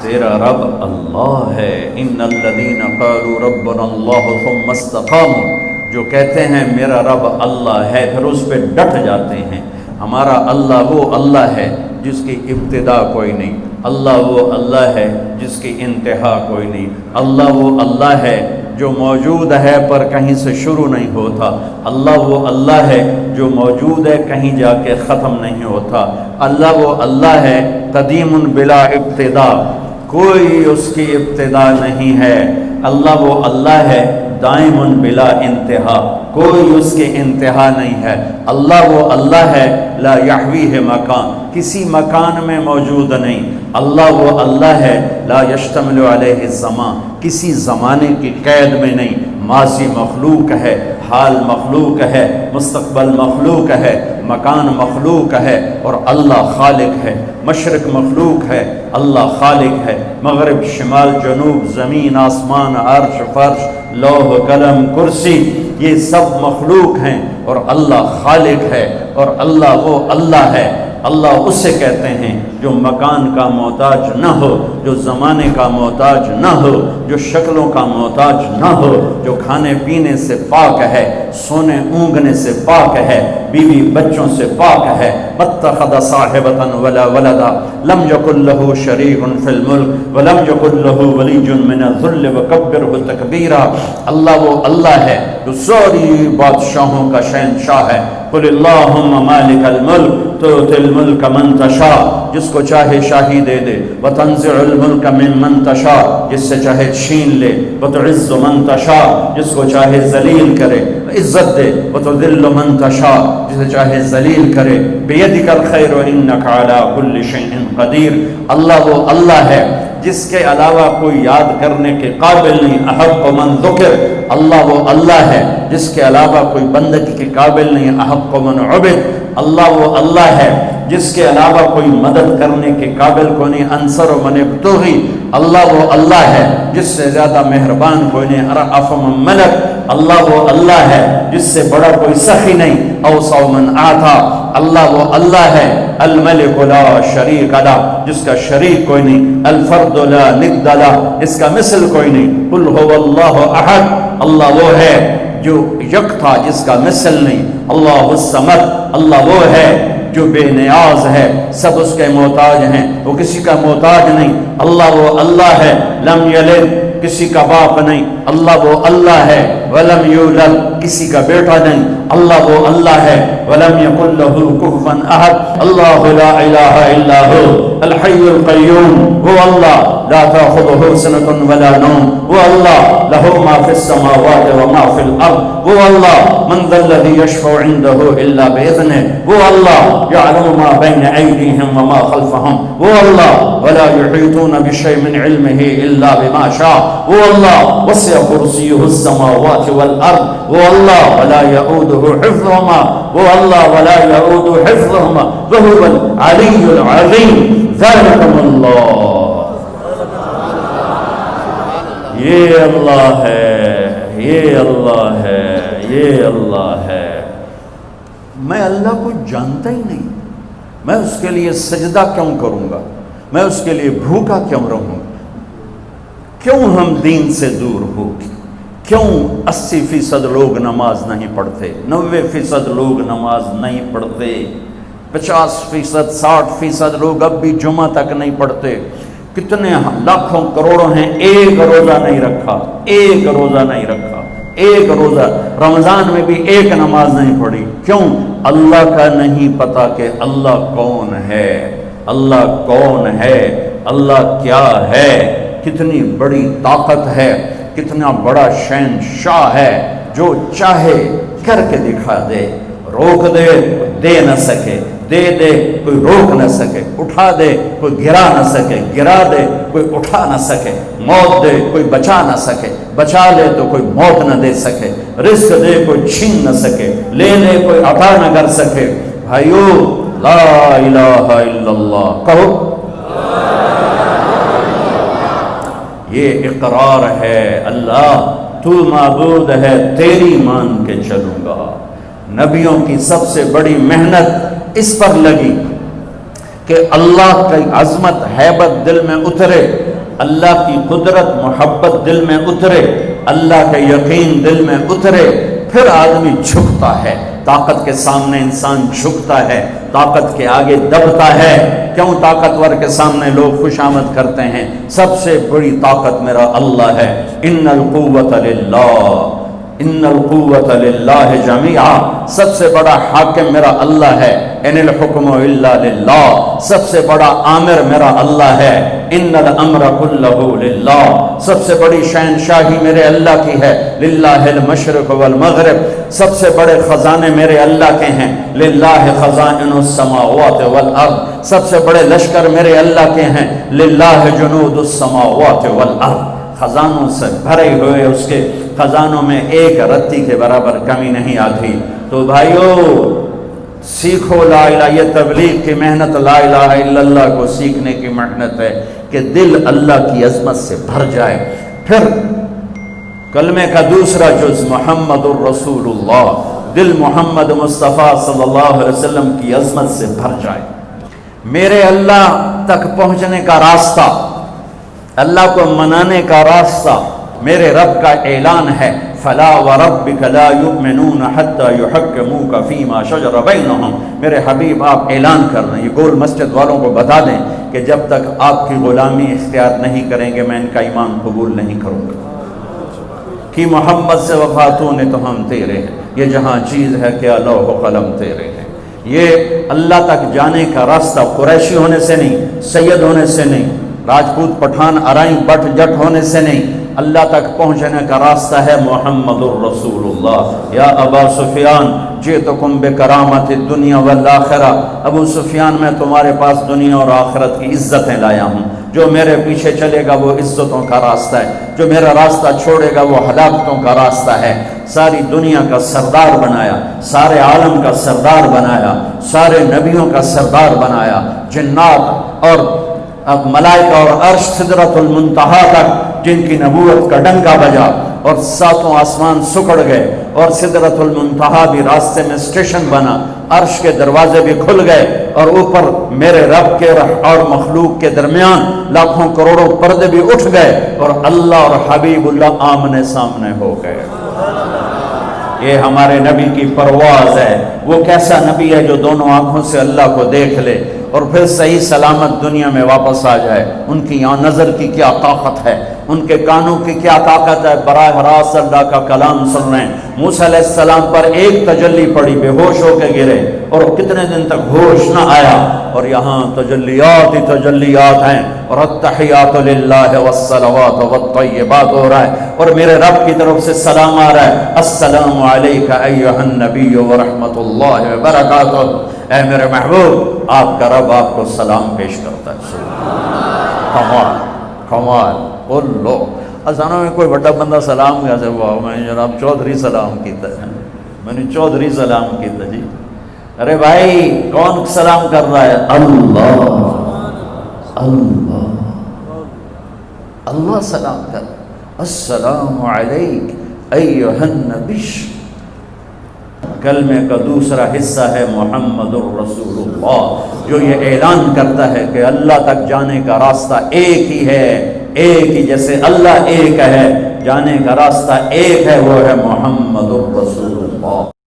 تیرا رب اللہ ہے۔ ان الذین قالوا ربنا اللہ ثم استقاموا، جو کہتے ہیں میرا رب اللہ ہے پھر اس پہ ڈٹ جاتے ہیں۔ ہمارا اللہ وہ اللہ ہے جس کی ابتدا کوئی نہیں، اللہ وہ اللہ ہے جس کی انتہا کوئی نہیں، اللہ وہ اللہ ہے جو موجود ہے پر کہیں سے شروع نہیں ہوتا، اللہ وہ اللہ ہے جو موجود ہے کہیں جا کے ختم نہیں ہوتا، اللہ وہ اللہ ہے قدیم بلا ابتدا، کوئی اس کی ابتدا نہیں ہے، اللہ وہ اللہ ہے دائم بلا انتہا، کوئی اس کے انتہا نہیں ہے، اللہ وہ اللہ ہے لا یحویہ مکان، کسی مکان میں موجود نہیں، اللہ وہ اللہ ہے لا یشتمل علیہ الزمان، کسی زمانے کی قید میں نہیں، ماضی مخلوق ہے، حال مخلوق ہے، مستقبل مخلوق ہے، مکان مخلوق ہے، اور اللہ خالق ہے، مشرق مخلوق ہے، اللہ خالق ہے، مغرب شمال جنوب زمین آسمان عرش فرش لوح قلم کرسی یہ سب مخلوق ہیں، اور اللہ خالق ہے، اور اللہ وہ اللہ ہے، اللہ اسے کہتے ہیں جو مکان کا محتاج نہ ہو، جو زمانے کا محتاج نہ ہو، جو شکلوں کا محتاج نہ ہو، جو کھانے پینے سے پاک ہے، سونے اونگنے سے پاک ہے، بیوی بچوں سے پاک ہے، متخذ صاحبۃ ولا ولدا لم یکن لہ شریک فی الملک ولم یکن لہ ولی من الذل وکبرہ تکبیرا، اللہ وہ اللہ ہے جو ساری بادشاہوں کا شہنشاہ ہے، قل اللہم مالک الملک تؤتی الملک من تشاء، جس کو چاہے شاہی دے دے، وتنزع الملک ممن تشاء، جس سے چاہے چھین لے، وتعز من تشاء، جس کو چاہے ذلیل کرے، عزت دے، وتذل من تشاء، جسے چاہے ذلیل کرے، بیدک الخیر انک علی کل شیء قدیر، اللہ وہ اللہ ہے جس کے علاوہ کوئی یاد کرنے کے قابل نہیں، احق من ذکر، اللہ وہ اللہ ہے جس کے علاوہ کوئی بندگی کے قابل نہیں، احق من عبد، اللہ وہ اللہ ہے جس کے علاوہ کوئی مدد کرنے کے قابل کو نہیں، انصر من ابتغی، اللہ وہ اللہ ہے جس سے زیادہ مہربان کوئی نہیں، ارأف من ملک، اللہ وہ اللہ ہے جس سے بڑا کوئی سخی نہیں، اوسع من آتا، اللہ وہ اللہ ہے الملک لا شریک لہ، جس کا شریک کوئی نہیں، الفرد لا ند لہ، اس کا مثل کوئی نہیں، قل هو اللہ احد، اللہ وہ ہے جو یکتا جس کا مثل نہیں، اللہ الصمد، اللہ وہ ہے جو بے نیاز ہے، سب اس کے محتاج ہیں، وہ کسی کا محتاج نہیں، اللہ وہ اللہ ہے لم یلد، کسی کا باپ نہیں، اللہ وہ اللہ ہے ولم یولد، کسی کا بیٹا نہیں، اللہ وہ اللہ ہے ولم یکن لہ کفوا احد، اللہ لا الہ الا هو الحی القیوم، وہ اللہ لا تأخذہ سنۃ ولا نوم، وہ اللہ لہ ما فی السماوات وما فی الارض، وہ اللہ من ذا الذی یشفع عنده الا باذنہ، وہ اللہ یعلم ما بین ایدیہم وما خلفہم، وہ اللہ ولا یحیطون بشیء من علمہ الا بما شاء، وہ اللہ وسع کرسیہ السماوات والارض، وہ اللہ ولا یعودہ حفظہما، وہ اللہ ولا یعود حفظہما وہو العلی العظیم، ذلکم اللہ، یہ اللہ ہے، یہ اللہ ہے، یہ اللہ ہے۔ میں اللہ کو جانتا ہی نہیں، میں اس کے لیے سجدہ کیوں کروں گا، میں اس کے لیے بھوکا کیوں رہوں گا، کیوں ہم دین سے دور ہو، کیوں 80% لوگ نماز نہیں پڑھتے، 90% لوگ نماز نہیں پڑھتے، 50% 60% لوگ اب بھی جمعہ تک نہیں پڑھتے، کتنے لاکھوں کروڑوں ہیں ایک روزہ نہیں رکھا، ایک روزہ نہیں رکھا، ایک روزہ، رمضان میں بھی ایک نماز نہیں پڑھی، کیوں؟ اللہ کا نہیں پتا کہ اللہ کون ہے، اللہ کون ہے، اللہ کیا ہے، کتنی بڑی طاقت ہے، کتنا بڑا شہنشاہ ہے، جو چاہے کر کے دکھا دے، روک دے دے نہ سکے، دے دے کوئی روک نہ سکے، اٹھا دے کوئی گرا نہ سکے، گرا دے کوئی اٹھا نہ سکے، موت دے کوئی بچا نہ سکے، بچا لے تو کوئی موت نہ دے سکے، رزق دے کوئی چھین نہ سکے، لے لے کوئی عطا نہ کر سکے۔ بھائیو لا الہ الا اللہ کہو، یہ اقرار ہے اللہ تو معبود ہے، تیری مان کے چلوں گا۔ نبیوں کی سب سے بڑی محنت اس پر لگی کہ اللہ کی عظمت ہیبت دل میں اترے، اللہ کی قدرت محبت دل میں اترے، اللہ کا یقین دل میں اترے، پھر آدمی جھکتا ہے، طاقت کے سامنے انسان جھکتا ہے، طاقت کے آگے دبتا ہے۔ کیوں طاقتور کے سامنے لوگ خوش آمد کرتے ہیں؟ سب سے بڑی طاقت میرا اللہ ہے۔ ان القوت للہ، ان القوت للہ جمیعا، سب سے بڑا حاکم میرا اللہ ہے۔ ان الحکم الا للہ، سب سے بڑا آمر میرا اللہ ہے۔ ان الامر کلہ للہ، سب سے بڑی شہنشاہی میرے اللہ کی ہے۔ للہ المشرق والمغرب، سب سے بڑے خزانے میرے اللہ کے ہیں۔ للہ خزائن السماوات والارض، سب سے بڑے لشکر میرے اللہ کے ہیں۔ للہ جنود السماوات والارض، خزانوں سے بھرے ہوئے اس کے خزانوں میں ایک رتی کے برابر کمی نہیں آتی۔ تو بھائیو سیکھو لا الہ، یہ تبلیغ کی محنت لا الہ الا اللہ کو سیکھنے کی محنت ہے کہ دل اللہ کی عظمت سے بھر جائے۔ پھر کلمے کا دوسرا جز محمد الرسول اللہ، دل محمد مصطفیٰ صلی اللہ علیہ وسلم کی عظمت سے بھر جائے۔ میرے اللہ تک پہنچنے کا راستہ، اللہ کو منانے کا راستہ میرے رب کا اعلان ہے۔ فلا وربک لا یؤمنون حتی یحکموک فیما شجر بینہم، میرے حبیب آپ اعلان کر رہے ہیں، یہ گول مسجد والوں کو بتا دیں کہ جب تک آپ کی غلامی اختیار نہیں کریں گے میں ان کا ایمان قبول نہیں کروں گا۔ کہ محمد سے وفاتوں نے تو ہم تیرے ہیں، یہ جہاں چیز ہے کہ لوح و قلم تیرے ہیں۔ یہ اللہ تک جانے کا راستہ قریشی ہونے سے نہیں، سید ہونے سے نہیں، راجپوت پٹھان ارائیں بٹ جٹ ہونے سے نہیں، اللہ تک پہنچنے کا راستہ ہے محمد الرسول اللہ۔ یا ابا سفیان جئتکم بکرامت الدنیا والآخرہ، ابو سفیان میں تمہارے پاس دنیا اور آخرت کی عزتیں لایا ہوں۔ جو میرے پیچھے چلے گا وہ عزتوں کا راستہ ہے، جو میرا راستہ چھوڑے گا وہ ہلاکتوں کا راستہ ہے۔ ساری دنیا کا سردار بنایا، سارے عالم کا سردار بنایا، سارے نبیوں کا سردار بنایا، جنات اور ملائکہ اور عرش سدرۃ المنتہا تک جن کی نبوت کا ڈنکا بجا اور ساتوں آسمان سکڑ گئے اور سدرۃ المنتہا بھی راستے میں اسٹیشن بنا، عرش کے دروازے بھی کھل گئے اور اوپر میرے رب کے اور مخلوق کے درمیان لاکھوں کروڑوں پردے بھی اٹھ گئے اور اللہ اور حبیب اللہ آمنے سامنے ہو گئے۔ یہ ہمارے نبی کی پرواز ہے۔ وہ کیسا نبی ہے جو دونوں آنکھوں سے اللہ کو دیکھ لے اور پھر صحیح سلامت دنیا میں واپس آ جائے۔ ان کی نظر کی کیا طاقت ہے، ان کے کانوں کی کیا طاقت ہے، براہ راست اللہ کا کلام سن رہے ہیں۔ موسیٰ علیہ السلام پر ایک تجلی پڑی، بے ہوش ہو کے گرے اور کتنے دن تک ہوش نہ آیا، اور یہاں تجلیات ہی تجلیات ہیں اور التحیات للہ والصلوات والطیبات ہو رہا ہے اور میرے رب کی طرف سے سلام آ رہا ہے۔ السلام علیک ایھا النبی ورحمۃ اللہ وبرکاتہ، اے میرے محبوب آپ کا رب آپ کو سلام پیش کرتا ہے۔ کمال کمال بولو ازانوں میں کوئی بڑا بندہ سلام کیسے ہوا؟ میں جناب چودھری سلام کیتا ہے، میں نے چودھری سلام کیتا جی۔ ارے بھائی کون سلام کر رہا ہے؟ اللہ اللہ اللہ سلام کر، السلام علیک ایھا النبی۔ کلمے کا دوسرا حصہ ہے محمد الرسول اللہ، جو یہ اعلان کرتا ہے کہ اللہ تک جانے کا راستہ ایک ہی ہے، ایک ہی، جیسے اللہ ایک ہے، جانے کا راستہ ایک ہے، وہ ہے محمد الرسول اللہ۔